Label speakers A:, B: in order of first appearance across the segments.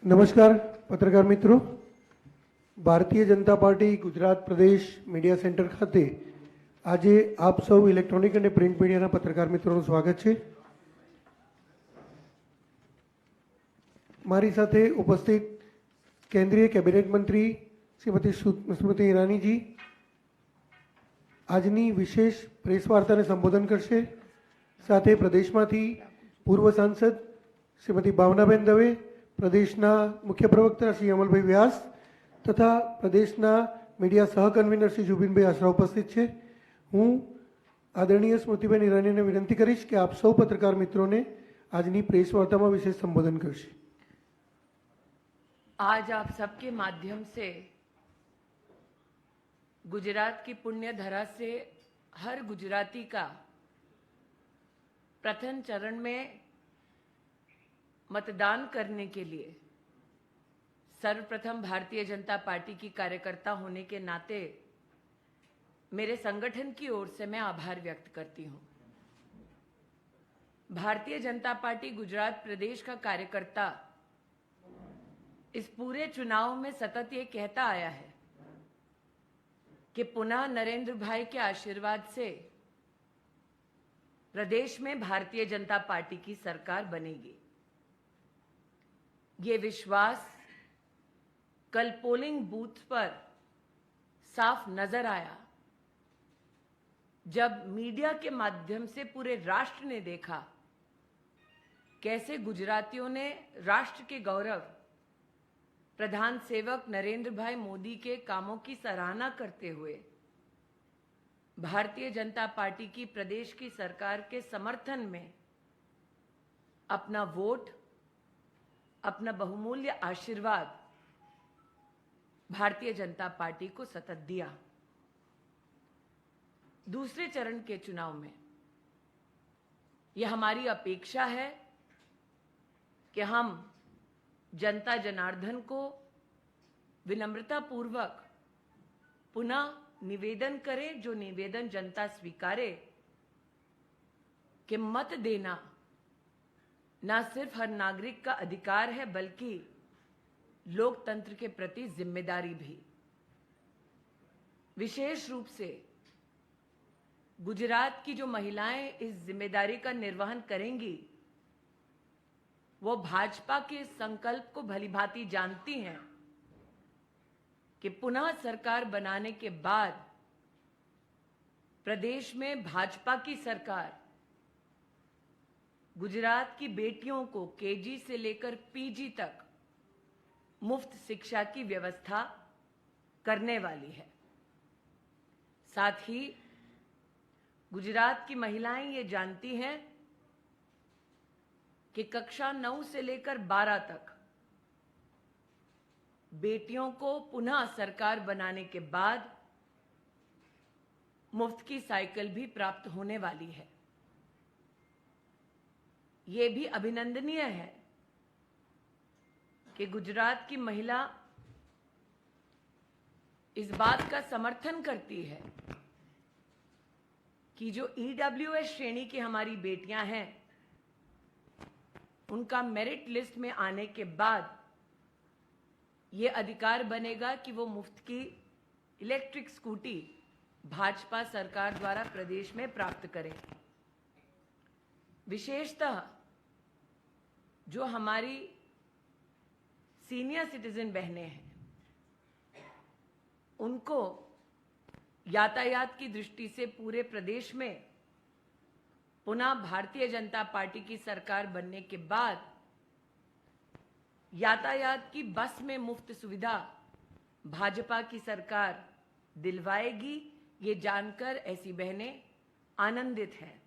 A: નમસ્કાર પત્રકાર મિત્રો, ભારતીય જનતા પાર્ટી ગુજરાત પ્રદેશ મીડિયા સેન્ટર ખાતે આજે આપ સૌ ઇલેક્ટ્રોનિક અને પ્રિન્ટ મીડિયાના પત્રકાર મિત્રોનું સ્વાગત છે. મારી સાથે ઉપસ્થિત કેન્દ્રીય કેબિનેટ મંત્રી શ્રીમતી સ્મૃતિ ઈરાનીજી આજની વિશેષ પ્રેસ વાર્તાને સંબોધન કરશે. સાથે પ્રદેશમાંથી પૂર્વ સાંસદ શ્રીમતી ભાવનાબેન દવે, પ્રદેશના મુખ્ય પ્રવક્તા શ્રી અમલભાઈ વ્યાસ તથા પ્રદેશના મીડિયા સહકન્વીનર શ્રી જુબિનભાઈ આશરા ઉપસ્થિત છે. હું આદરણીય સ્મૃતિબેન ઈરાનીને વિનંતી કરીશ કે આપ સૌ પત્રકાર મિત્રોને આજની પ્રેસ વાર્તામાં વિશેષ સંબોધન કરશે.
B: आज आप सबके माध्यम से गुजरात की पुण्य धरा से हर गुजराती का प्रथम चरण में मतदान करने के लिए सर्वप्रथम भारतीय जनता पार्टी की कार्यकर्ता होने के नाते मेरे संगठन की ओर से मैं आभार व्यक्त करती हूं. भारतीय जनता पार्टी गुजरात प्रदेश का कार्यकर्ता इस पूरे चुनाव में सतत ये कहता आया है कि पुनः नरेंद्र भाई के आशीर्वाद से प्रदेश में भारतीय जनता पार्टी की सरकार बनेगी. ये विश्वास कल पोलिंग बूथ पर साफ नजर आया जब मीडिया के माध्यम से पूरे राष्ट्र ने देखा कैसे गुजरातियों ने राष्ट्र के गौरव प्रधान सेवक नरेंद्र भाई मोदी के कामों की सराहना करते हुए भारतीय जनता पार्टी की प्रदेश की सरकार के समर्थन में अपना वोट, अपना बहुमूल्य आशीर्वाद भारतीय जनता पार्टी को सतत दिया. दूसरे चरण के चुनाव में यह हमारी अपेक्षा है कि हम जनता जनार्दन को विनम्रता पूर्वक पुनः निवेदन करें, जो निवेदन जनता स्वीकारे कि मत देना ना सिर्फ हर नागरिक का अधिकार है बल्कि लोकतंत्र के प्रति जिम्मेदारी भी. विशेष रूप से गुजरात की जो महिलाएं इस जिम्मेदारी का निर्वहन करेंगी वो भाजपा के संकल्प को भलीभांति जानती हैं कि पुनः सरकार बनाने के बाद प्रदेश में भाजपा की सरकार गुजरात की बेटियों को केजी से लेकर पीजी तक मुफ्त शिक्षा की व्यवस्था करने वाली है. साथ ही गुजरात की महिलाएं ये जानती हैं कि कक्षा 9 से लेकर 12 तक बेटियों को पुनः सरकार बनाने के बाद मुफ्त की साइकिल भी प्राप्त होने वाली है. ये भी अभिनंदनीय है कि गुजरात की महिला इस बात का समर्थन करती है कि जो ईडब्ल्यूएस श्रेणी की हमारी बेटियां हैं उनका मेरिट लिस्ट में आने के बाद ये अधिकार बनेगा कि वो मुफ्त की इलेक्ट्रिक स्कूटी भाजपा सरकार द्वारा प्रदेश में प्राप्त करें. विशेषतः जो हमारी सीनियर सिटीजन बहनें हैं उनको यातायात की दृष्टि से पूरे प्रदेश में पुनः भारतीय जनता पार्टी की सरकार बनने के बाद यातायात की बस में मुफ्त सुविधा भाजपा की सरकार दिलवाएगी. ये जानकर ऐसी बहनें आनंदित हैं.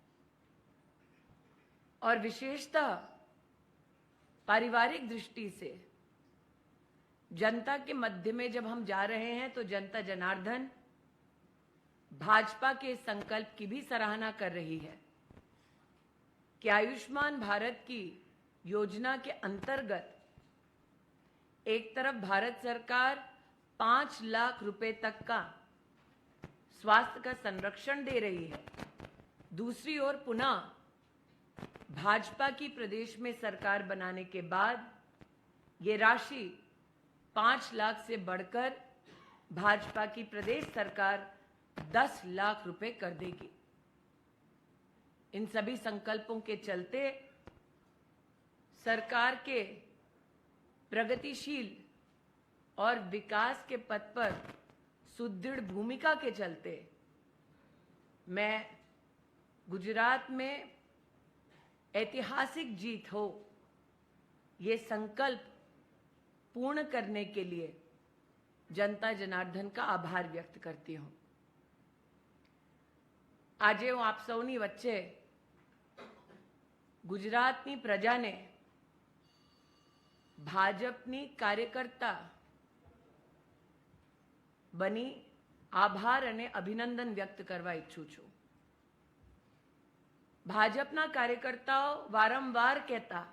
B: और विशेषतः पारिवारिक दृष्टि से जनता के मध्य में जब हम जा रहे हैं तो जनता जनार्दन भाजपा के संकल्प की भी सराहना कर रही है कि आयुष्मान भारत की योजना के अंतर्गत एक तरफ भारत सरकार 5 लाख रुपए तक का स्वास्थ्य का संरक्षण दे रही है, दूसरी ओर पुनः भाजपा की प्रदेश में सरकार बनाने के बाद ये राशि 5 लाख से बढ़कर भाजपा की प्रदेश सरकार 10 लाख रुपए कर देगी। इन सभी संकल्पों के चलते सरकार के प्रगतिशील और विकास के पथ पर सुदृढ़ भूमिका के चलते मैं गुजरात में ऐतिहासिक जीत हो ये संकल्प पूर्ण करने के लिए जनता जनार्दन का आभार व्यक्त करती हूं। આજે હું આપ સૌની વચ્ચે ગુજરાતની પ્રજાને ભાજપની કાર્યકર્તા બની આભાર અને અભિનંદન વ્યક્ત કરવા ઈચ્છું છું। ભાજપના કાર્યકર્તાઓ વારંવાર કહેતા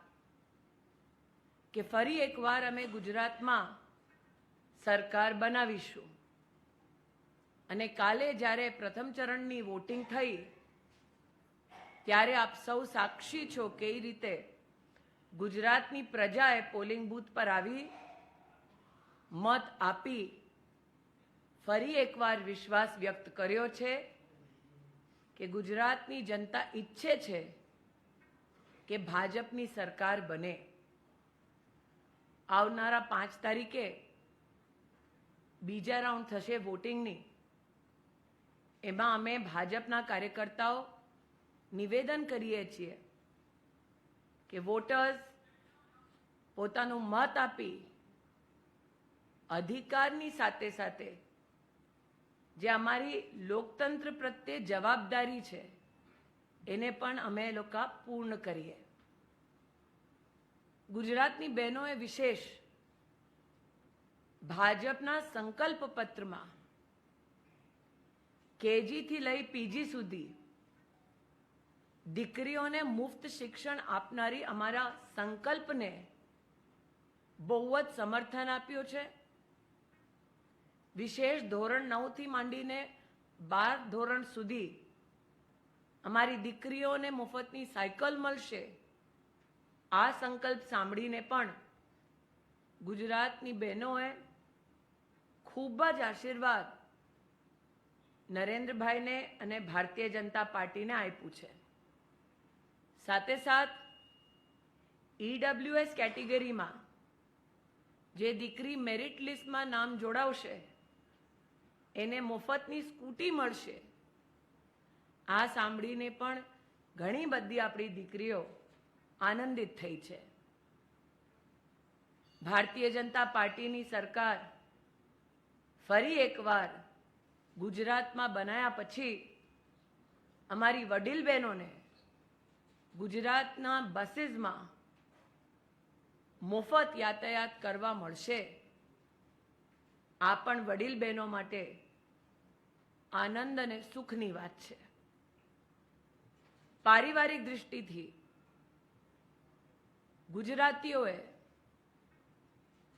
B: કે ફરી એકવાર અમે ગુજરાતમાં સરકાર બનાવીશું અને કાલે જ્યારે પ્રથમ ચરણની વોટિંગ થઈ ત્યારે આપ સૌ સાક્ષી છો કઈ રીતે ગુજરાતની પ્રજાએ પોલિંગ બૂથ પર આવી મત આપી ફરી એકવાર વિશ્વાસ વ્યક્ત કર્યો છે કે ગુજરાતની જનતા ઈચ્છે છે કે ભાજપની સરકાર બને। આવનારા 5 તારીખે બીજા રાઉન્ડ થશે વોટિંગની। એમાં અમે ભાજપના કાર્યકર્તાઓ નિવેદન કરીએ છીએ કે વોટર્સ પોતાનું મત આપી અધિકારની સાથે સાથે જે અમારી લોકતંત્ર પ્રત્યે જવાબદારી છે એને પણ અમે લોકો પૂર્ણ કરીએ। ગુજરાતની બહેનોએ વિશેષ ભાજપના સંકલ્પ પત્રમાં કેજી થી લઈ પીજી સુધી દીકરીઓને મુફ્ત શિક્ષણ આપનારી અમારા સંકલ્પને બહુ જ સમર્થન આપ્યું છે। વિશેષ ધોરણ 9 થી માંડીને 12 ધોરણ સુધી અમારી દીકરીઓને મફતની સાયકલ મળશે। આ સંકલ્પ સાંભળીને પણ ગુજરાતની બહેનોએ ખૂબ જ આશીર્વાદ નરેન્દ્રભાઈને અને ભારતીય જનતા પાર્ટીને આપ્યું છે। સાથે સાથ ઈડબ્લ્યુએસ કેટેગરીમાં જે દીકરી મેરિટ લિસ્ટમાં નામ જોડાવશે એને મફતની સ્કૂટી મળશે। આ સાંભળીને પણ ઘણી બધી આપણી દીકરીઓ આનંદિત થઈ છે। ભારતીય જનતા પાર્ટીની સરકાર ફરી એકવાર ગુજરાતમાં બનાયા પછી અમારી વડીલ બહેનોને ગુજરાતના બસીસમાં મફત યાતાયાત કરવા મળશે। આ પણ વડીલ બહેનો માટે આનંદ અને સુખની વાત છે। પારિવારિક દૃષ્ટિથી ગુજરાતીઓએ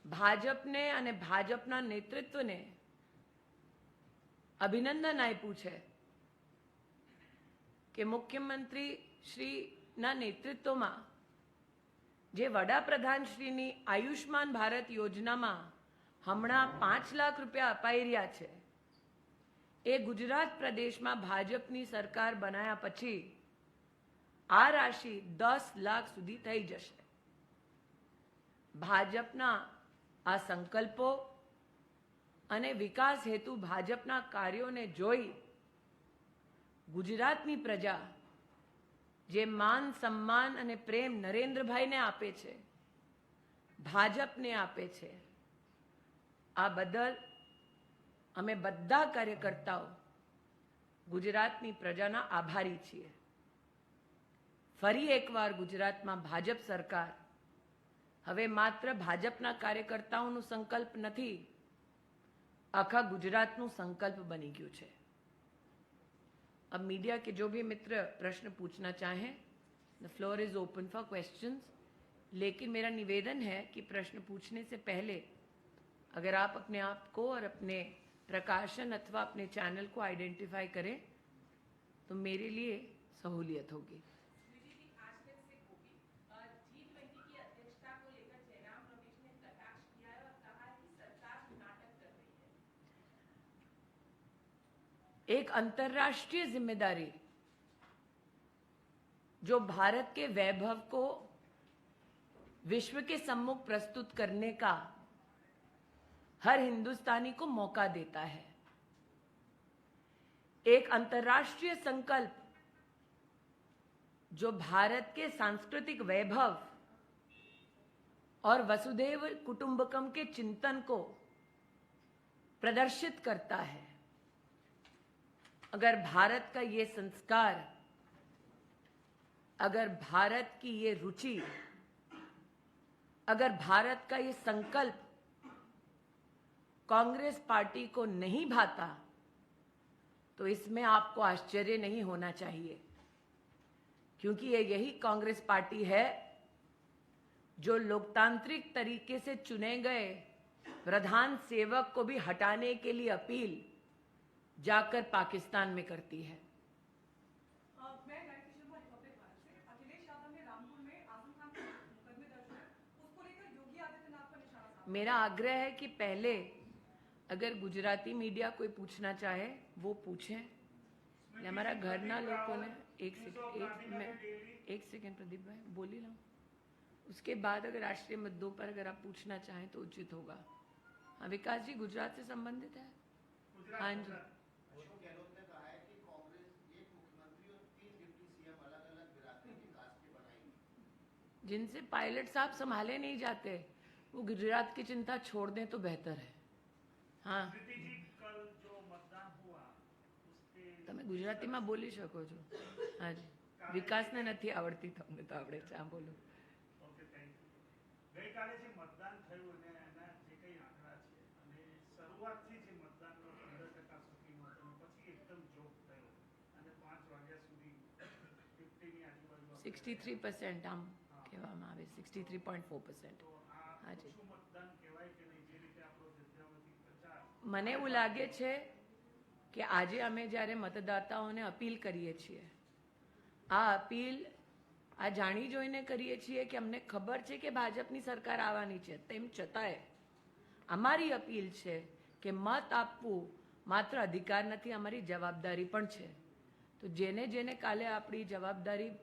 B: ભાજપને અને ભાજપના નેતૃત્વને અભિનંદન આપ્યું છે કે મુખ્યમંત્રી શ્રીના નેતૃત્વમાં જે વડાપ્રધાનશ્રીની આયુષ્માન ભારત યોજનામાં હમણાં 5 લાખ રૂપિયા અપાઈ રહ્યા છે એ ગુજરાત પ્રદેશમાં ભાજપની સરકાર બનાયા પછી આ રાશિ 10 લાખ સુધી થઈ જશે। ભાજપના આ સંકલ્પો અને વિકાસ હેતુ ભાજપના કાર્યોને જોઈ ગુજરાતની પ્રજા જે માન સન્માન અને પ્રેમ નરેન્દ્રભાઈને આપે છે ભાજપને આપે છે આ બદલ અમે બધા કાર્યકર્તાઓ ગુજરાતની પ્રજાના આભારી છીએ। ફરી એકવાર ગુજરાતમાં ભાજપ સરકાર હવે માત્ર ભાજપના કાર્યકર્તાઓનું સંકલ્પ નથી આખા ગુજરાતનું संकल्प बनी गયું છે। अब मीडिया के जो भी मित्र प्रश्न पूछना चाहें the floor is open for questions. लेकिन मेरा निवेदन है कि प्रश्न पूछने से पहले अगर आप अपने आप को और अपने प्रकाशन अथवा अपने चैनल को आइडेंटिफाई करें तो मेरे लिए सहूलियत होगी। एक अंतर्राष्ट्रीय जिम्मेदारी जो भारत के वैभव को विश्व के सम्मुख प्रस्तुत करने का हर हिंदुस्तानी को मौका देता है। एक अंतर्राष्ट्रीय संकल्प जो भारत के सांस्कृतिक वैभव और वसुधैव कुटुंबकम के चिंतन को प्रदर्शित करता है। अगर भारत का ये संस्कार, अगर भारत की ये रुचि, अगर भारत का ये संकल्प कांग्रेस पार्टी को नहीं भाता तो इसमें आपको आश्चर्य नहीं होना चाहिए, क्योंकि ये यही कांग्रेस पार्टी है जो लोकतांत्रिक तरीके से चुने गए प्रधान सेवक को भी हटाने के लिए अपील जाकर पाकिस्तान में करती है।
C: मैं रिपब्लिक भारत से अखिलेश यादव ने रामपुर में आजम खान के मुकदमे दर्ज हुए, उसको लेकर योगी आदित्यनाथ का निशाना साधा।
B: मेरा आग्रह है कि पहले अगर गुजराती मीडिया कोई पूछना चाहे वो पूछें। हमारा घरना लोगों ने एक सेकंड प्रदीप भाई बोल ही रहा हूँ। उसके बाद अगर राष्ट्रीय मुद्दों पर अगर आप पूछना चाहें तो उचित होगा। हाँ, विकास जी गुजरात से संबंधित है। हाँ जी,
D: अशोक गहलोत ने कहा है कि कांग्रेस एक मुख्यमंत्री और 3 डिप्टी सीएम अलग-अलग बिरादरी की कास्ट के बनाएगी।
B: जिनसे पायलट साहब संभाले नहीं जाते वो गुजरात की चिंता छोड़ दें तो बेहतर है। हाँ, તમે ગુજરાતીમાં બોલી શકો છો। હા જી, વિકાસને નથી આવડતી, તમને તો આવડે છે। હા બોલો।
E: Okay, thank you. ગઈકાલે જે મતદાન થયું અને એના જે કંઈ આંકડા છે અને શરૂઆતથી જે મતદાનનો 15% સુધીનો હતો અને પછી એકદમ જોક થયો અને 5 વાગ્યા સુધી 50ની આજુબાજુ
B: 63% આમ કહેવામાં આવે, 63.4%।
E: તો આ
B: હા જી,
E: ઓછું મતદાન કહેવાય કે નહીં? જે રીતે આપણો જથ્થામાંથી પ્રચાર
B: મને એવું લાગે છે કે આજે અમે જ્યારે મતદાતાઓને અપીલ કરીએ છીએ, આ અપીલ આ જાણી જોઈને કરીએ છીએ કે અમને ખબર છે કે ભાજપની સરકાર આવવાની છે, તેમ છતાંય અમારી અપીલ છે કે મત આપવું માત્ર અધિકાર નથી, અમારી જવાબદારી પણ છે। તો જેને જેને કાલે આપણી જવાબદારી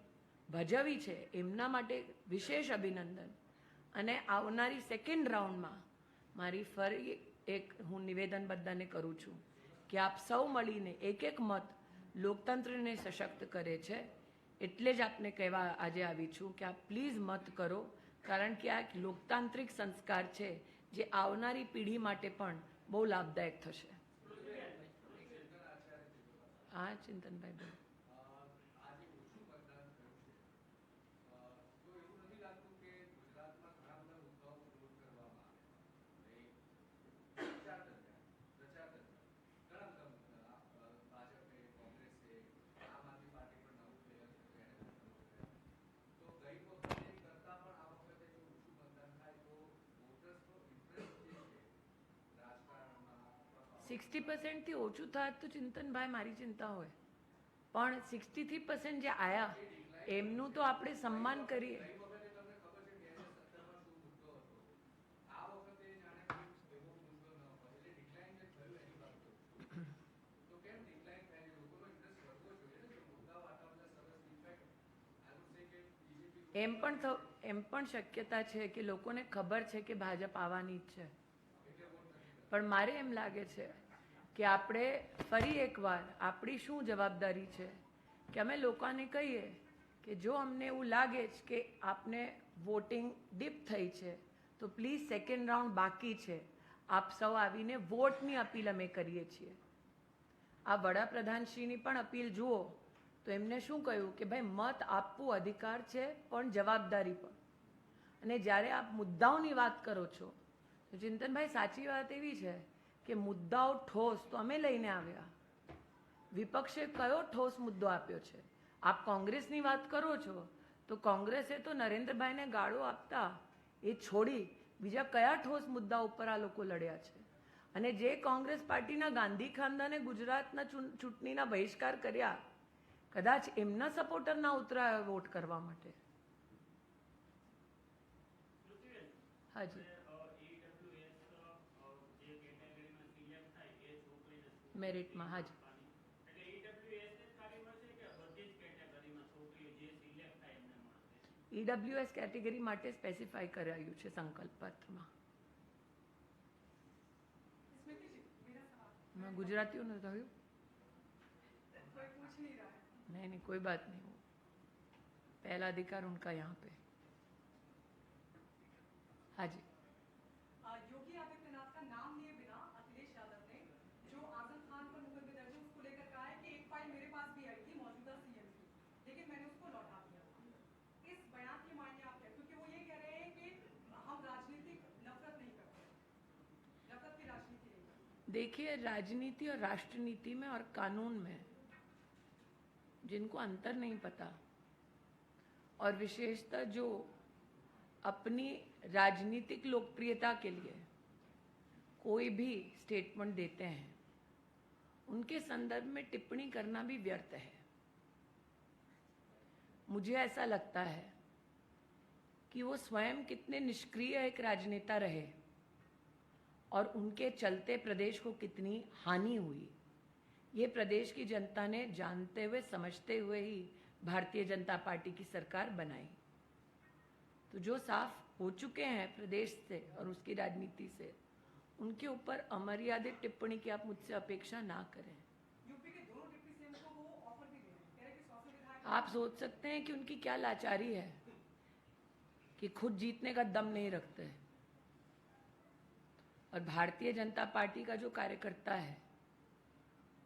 B: ભજવી છે એમના માટે વિશેષ અભિનંદન। અને આવનારી સેકન્ડ રાઉન્ડમાં મારી ફરી એક હું નિવેદન બધાને કરું છું કે આપ સૌ મળીને એક એક મત લોકતંત્રને સશક્ત કરે છે। એટલે જ આપને કહેવા આજે આવી છું કે આપ પ્લીઝ મત કરો, કારણ કે આ એક લોકતાંત્રિક સંસ્કાર છે જે આવનારી પેઢી માટે પણ બહુ લાભદાયક થશે। હા ચિંતનભાઈ બોલો। સિક્સટી પરસેન્ટથી ઓછું થાય તો ચિંતનભાઈ મારી ચિંતા હોય, પણ 63% જે આયા એમનું તો આપણે સન્માન કરીએ। એમ પણ શક્યતા છે કે લોકોને ખબર છે કે ભાજપ આવવાની જ છે, પણ મારે એમ લાગે છે કે આપણે ફરી એકવાર આપણી શું જવાબદારી છે કે અમે લોકોને કહીએ કે જો અમને એવું લાગે છે કે આપને વોટિંગ ડીપ થઈ છે તો પ્લીઝ સેકન્ડ રાઉન્ડ બાકી છે, આપ સૌ આવીને વોટની અપીલ અમે કરીએ છીએ। આ વડાપ્રધાનશ્રીની પણ અપીલ જુઓ તો એમને શું કહ્યું કે ભાઈ મત આપવું અધિકાર છે પણ જવાબદારી પણ। અને જ્યારે આપ મુદ્દાઓની વાત કરો છો તો ચિંતનભાઈ સાચી વાત એવી છે કે મુદ્દાઓ ઠોસ તો અમે લઈને આવ્યા, વિપક્ષે કયો ઠોસ મુદ્દો આપ્યો છે? આપ કોંગ્રેસની વાત કરો છો તો કોંગ્રેસે તો નરેન્દ્રભાઈને ગાળો આપતા એ છોડી બીજા કયા ઠોસ મુદ્દા ઉપર આ લોકો લડ્યા છે? અને જે કોંગ્રેસ પાર્ટીના ગાંધી ખાનદાને ગુજરાતના ચૂંટણીના બહિષ્કાર કર્યા, કદાચ એમના સપોર્ટર ના ઉતરાયા વોટ કરવા માટે। હાજી, મેરિટમાં હાજી ईडब्ल्यूएस કેટેગરી માટે સ્પેસિફાઈ કરાયું છે સંકલ્પ પત્રમાં.
C: स्मृति जी, मेरा सवाल
B: मैं गुजरातियों ने કહ્યું
C: कोई पूछ नहीं रहा है।
B: नहीं कोई बात नहीं, वो पहला अधिकार उनका यहाँ पे. हाँ जी.
C: योगी आदित्यनाथ का नाम लिए बिना अखिलेश यादव ने जो आजम खान पर मुकदमे दर्ज है उसको लेकर कहा है कि एक फाइल मेरे पास भी आई थी मौजूदा सीएम की, लेकिन मैंने उसको लौटा दिया. इस बयान के मायने आप क्या, क्योंकि वो ये कह रहे हैं कि हम राजनीतिक नफरत नहीं करते, नफरत की राजनीति नहीं करते.
B: देखिए, राजनीति और राष्ट्रनीति में और कानून में जिनको अंतर नहीं पता और विशेषतः जो अपनी राजनीतिक लोकप्रियता के लिए कोई भी स्टेटमेंट देते हैं, उनके संदर्भ में टिप्पणी करना भी व्यर्थ है. मुझे ऐसा लगता है कि वो स्वयं कितने निष्क्रिय एक राजनेता रहे और उनके चलते प्रदेश को कितनी हानि हुई, ये प्रदेश की जनता ने जानते हुए समझते हुए ही भारतीय जनता पार्टी की सरकार बनाई. तो जो साफ हो चुके हैं प्रदेश से और उसकी राजनीति से, उनके ऊपर अमर्यादित टिप्पणी की आप मुझसे अपेक्षा ना करें.
C: यूपी के दोनों डिप्टी सीएम को वो ऑफर भी दे रहे हैं, कह रहे हैं कि 100 से विधायक
B: आप सोच सकते हैं कि उनकी क्या लाचारी है कि खुद जीतने का दम नहीं रखते. और भारतीय जनता पार्टी का जो कार्यकर्ता है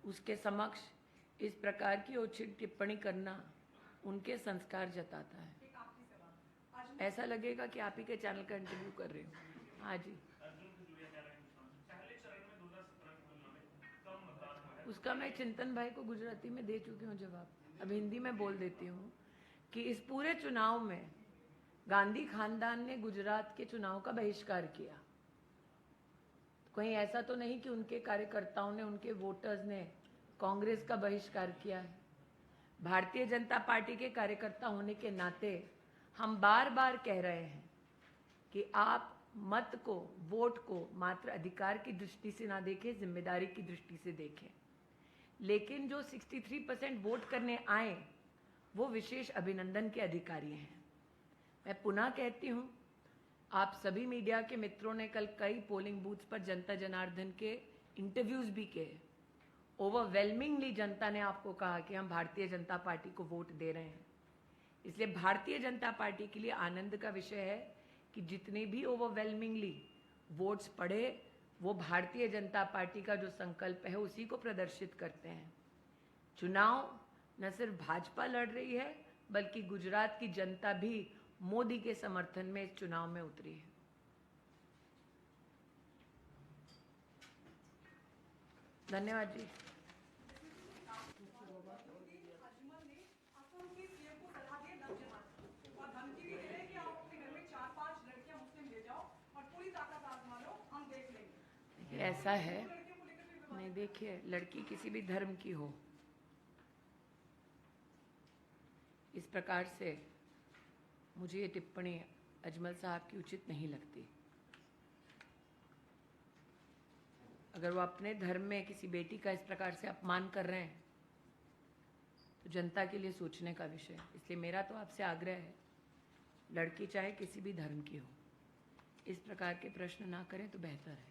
B: उसके समक्ष इस प्रकार की उचित टिप्पणी करना उनके संस्कार जताता है.
C: एक आखिरी सवाल, आज
B: ऐसा लगेगा कि आप ही के चैनल का इंटरव्यू कर रहे हो. हाँ जी. उसका मैं चिंतन भाई को गुजराती में दे चुकी हूँ जवाब. अब हिंदी में बोल देती हूँ कि इस पूरे चुनाव में गांधी खानदान ने गुजरात के चुनाव का बहिष्कार किया. कहीं ऐसा तो नहीं कि उनके कार्यकर्ताओं ने, उनके वोटर्स ने कांग्रेस का बहिष्कार किया है. भारतीय जनता पार्टी के कार्यकर्ता होने के नाते हम बार बार कह रहे हैं कि आप मत को, वोट को मात्र अधिकार की दृष्टि से ना देखें, जिम्मेदारी की दृष्टि से देखें. लेकिन जो 63% वोट करने आए वो विशेष अभिनंदन के अधिकारी हैं. मैं पुनः कहती हूँ, आप सभी मीडिया के मित्रों ने कल कई पोलिंग बूथ्स पर जनता जनार्दन के इंटरव्यूज भी किए. ओवरवेलमिंगली जनता ने आपको कहा कि हम भारतीय जनता पार्टी को वोट दे रहे हैं. इसलिए भारतीय जनता पार्टी के लिए आनंद का विषय है कि जितने भी ओवरवेलमिंगली वोट्स पड़े वो भारतीय जनता पार्टी का जो संकल्प है उसी को प्रदर्शित करते हैं. चुनाव न सिर्फ भाजपा लड़ रही है बल्कि गुजरात की जनता भी मोदी के समर्थन में इस चुनाव में उतरी है. धन्यवाद जी.
C: अजमल ने असम के सीएम को सलाह दी लव जिहाद और धमकी भी दे रहे हैं कि आप अपने घर में 4-5 लड़कियां मुस्लिम ले जाओ और पूरी ताकत आजमा लो, हम देख लेंगे.
B: देखिए, ऐसा है
C: लड़कियों को लेकर भी विवाद
B: नहीं. देखिए, लड़की किसी भी धर्म की हो, इस प्रकार से मुझे ये टिप्पणी अजमल साहब की उचित नहीं लगती. अगर वो अपने धर्म में किसी बेटी का इस प्रकार से अपमान कर रहे हैं तो जनता के लिए सोचने का विषय है. इसलिए मेरा तो आपसे आग्रह है, लड़की चाहे किसी भी धर्म की हो, इस प्रकार के प्रश्न ना करें तो बेहतर है.